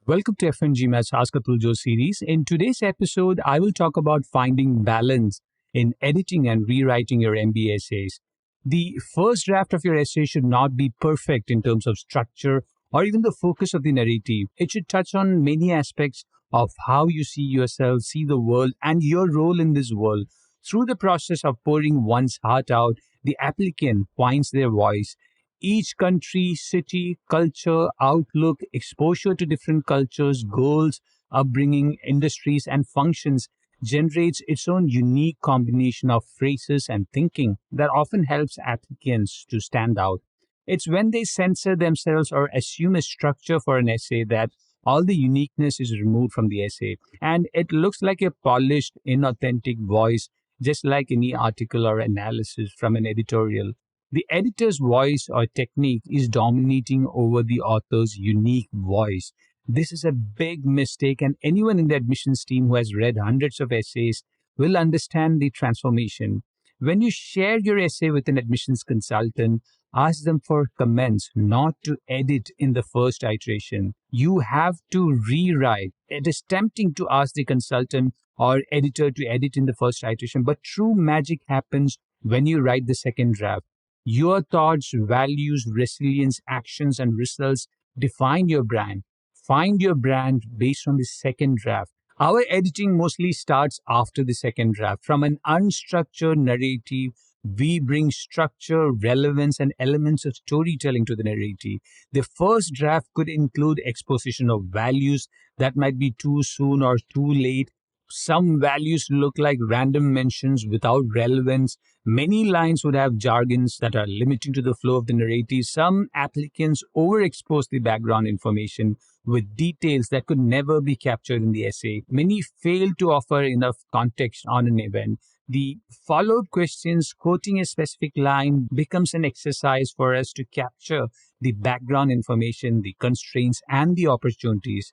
Welcome to FNGMA's Ask Atul Jo series. In today's episode, I will talk about finding balance in editing and rewriting your MBA essays. The first draft of your essay should not be perfect in terms of structure or even the focus of the narrative. It should touch on many aspects of how you see yourself, see the world, and your role in this world. Through the process of pouring one's heart out, the applicant finds their voice. Each country, city, culture, outlook, exposure to different cultures, goals, upbringing, industries, and functions generates its own unique combination of phrases and thinking that often helps applicants to stand out. It's when they censor themselves or assume a structure for an essay that all the uniqueness is removed from the essay and it looks like a polished, inauthentic voice, just like any article or analysis from an editorial. The editor's voice or technique is dominating over the author's unique voice. This is a big mistake, and anyone in the admissions team who has read hundreds of essays will understand the transformation. When you share your essay with an admissions consultant, ask them for comments, not to edit in the first iteration. You have to rewrite. It is tempting to ask the consultant or editor to edit in the first iteration, but true magic happens when you write the second draft. Your thoughts, values, resilience, actions, and results define your brand. Find your brand based on the second draft. Our editing mostly starts after the second draft. From an unstructured narrative, we bring structure, relevance, and elements of storytelling to the narrative. The first draft could include exposition of values that might be too soon or too late. Some values look like random mentions without relevance. Many lines would have jargons that are limiting to the flow of the narrative. Some applicants overexpose the background information with details that could never be captured in the essay. Many fail to offer enough context on an event. The follow-up questions quoting a specific line becomes an exercise for us to capture the background information, the constraints, and the opportunities.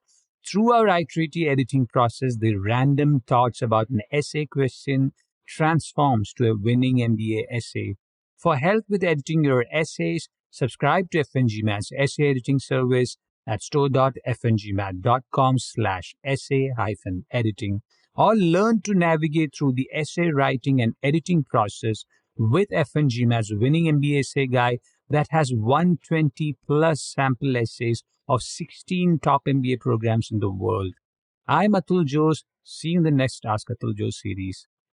Through our iterative editing process, the random thoughts about an essay question transforms to a winning MBA essay. For help with editing your essays, subscribe to FNGMAT's essay editing service at store.fngmat.com/essay-editing or learn to navigate through the essay writing and editing process with FNGMAT's winning MBA essay guide that has 120 plus sample essays of 16 top MBA programs in the world. I'm Atul Jose. See you in the next Ask Atul Jose series.